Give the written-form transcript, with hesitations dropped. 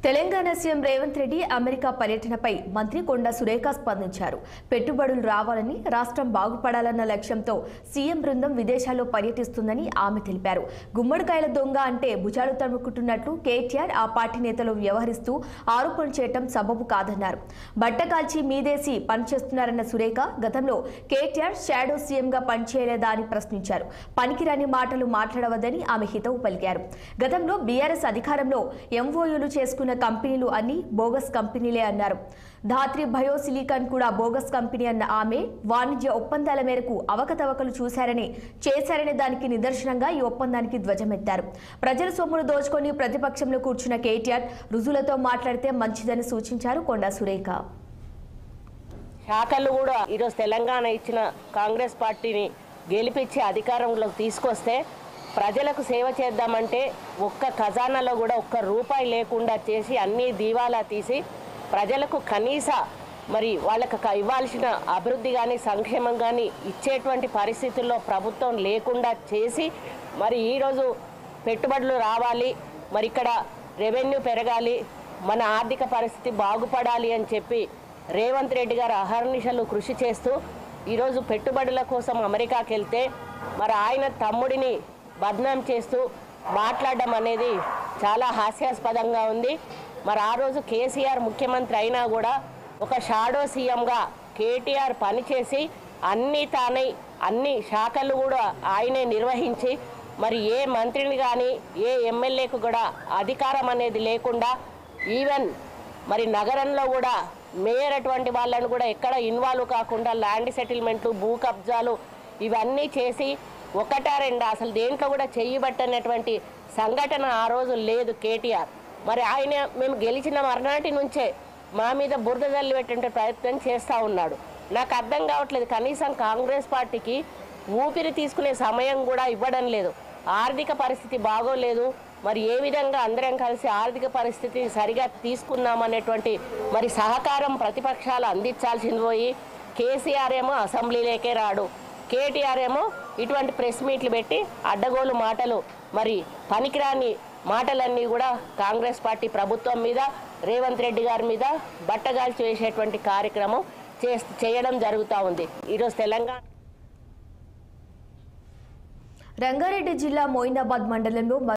Telangana CM Revanth Reddy America పర్యటనపై మంత్రి కొండా సురేఖ స్పందించారు. పెట్టుబడులు రావాలని, రాష్ట్రం బాగుపడాలన్న లక్ష్యంతో సీఎం బృందం విదేశాల్లో పర్యటిస్తుందని ఆమె తెలిపారు. గుమ్మడికాయల దొంగ అంటే భుజాలు తడుముకుంటున్నట్లు కేటీఆర్ ఆ పార్టీ నేతలు వ్యవహరిస్తూ ఆరోపణలు చేయడం సబబు కాదన్నారు. బట్టకాల్చి మీదేసి పనిచేస్తున్నారన్న సురేఖ గతంలో కేటీఆర్ షాడో సీఎంగా పనిచేయలేదా అని ప్రశ్నించారు. పనికిరాని మాటలు మాట్లాడవద్దని ఆమె హితవు పలికారు. గతంలో బీఆర్ఎస్ అధికారంలో ఎంఓయూలు చేసుకున్న కంపెనీలు అన్ని బోగస్ కంపెనీలే అన్నారు. ధాత్రి బయోసిలికాన్ కూడా బోగస్ కంపెనీ అన్న ఆమె వాణిజ్య ఒప్పందాల మేరకు అవకతవకలు చేశారనే దానికి నిదర్శనంగా ఈ ఒప్పందానికి ధ్వజమెత్తారు. ప్రజల సొమ్మును దోచుకొని ప్రతిపక్షంలో కూర్చున్న కేటీఆర్ రుజువులతో మాట్లాడితే మంచిదని సూచించారు కొండా సురేఖ. శాఖలు కూడా ఈరోజు తెలంగాణ ఇచ్చిన కాంగ్రెస్ పార్టీని గెలిపించి అధికారంలోకి తీసుకొస్తే ప్రజలకు సేవ చేద్దామంటే ఒక్క ఖజానాలో కూడా ఒక్క రూపాయి లేకుండా చేసి అన్నీ దీవాలా తీసి ప్రజలకు కనీస వాళ్ళకి ఇవ్వాల్సిన అభివృద్ధి కానీ సంక్షేమం కానీ ఇచ్చేటువంటి పరిస్థితుల్లో ప్రభుత్వం లేకుండా చేసి ఈరోజు పెట్టుబడులు రావాలి, ఇక్కడ రెవెన్యూ పెరగాలి, మన ఆర్థిక పరిస్థితి బాగుపడాలి అని చెప్పి రేవంత్ రెడ్డి గారు అహర్నిశలు కృషి చేస్తూ ఈరోజు పెట్టుబడుల కోసం అమెరికాకి వెళ్తే ఆయన తమ్ముడిని బద్నాం చేస్తూ మాట్లాడడం అనేది చాలా హాస్యాస్పదంగా ఉంది. ఆ రోజు కేసీఆర్ ముఖ్యమంత్రి అయినా కూడా ఒక షాడో సీఎంగా కేటీఆర్ పనిచేసి తానై అన్ని శాఖలు కూడా ఆయనే నిర్వహించి ఏ మంత్రిని కానీ ఏ ఎమ్మెల్యేకు కూడా అధికారం అనేది లేకుండా ఈవెన్ నగరంలో కూడా మేయర్ అటువంటి వాళ్ళను కూడా ఎక్కడ ఇన్వాల్వ్ కాకుండా ల్యాండ్ సెటిల్మెంట్లు, భూ కబ్జాలు ఇవన్నీ చేసి ఒకటా రెండా అసలు దేంట్లో కూడా చెయ్యబట్టనటువంటి సంఘటన ఆ రోజు లేదు కేటీఆర్. ఆయన మేము గెలిచిన మర్నాటి నుంచే మా మీద బురద జల్లి పెట్టే ప్రయత్నం చేస్తూ ఉన్నాడు. నాకు అర్థం కావట్లేదు, కనీసం కాంగ్రెస్ పార్టీకి ఊపిరి తీసుకునే సమయం కూడా ఇవ్వడం లేదు. ఆర్థిక పరిస్థితి బాగోలేదు, ఏ విధంగా అందరం కలిసి ఆర్థిక పరిస్థితిని సరిగా తీసుకున్నామనేటువంటి సహకారం ప్రతిపక్షాలు అందించాల్సింది పోయి కేసీఆర్ ఏమో అసెంబ్లీలోకే రాడు, కేటీఆర్ ఏమో ఇటువంటి ప్రెస్ మీట్లు పెట్టి అడ్డగోలు మాటలు పనికిరాని మాటలన్నీ కూడా కాంగ్రెస్ పార్టీ ప్రభుత్వం మీద, రేవంత్ రెడ్డి గారి మీద బట్టగాల్చి వేసేటువంటి కార్యక్రమం చేయడం జరుగుతూ ఉంది. ఈరోజు తెలంగాణ రంగారెడ్డి జిల్లా మోయినాబాద్ మండలంలో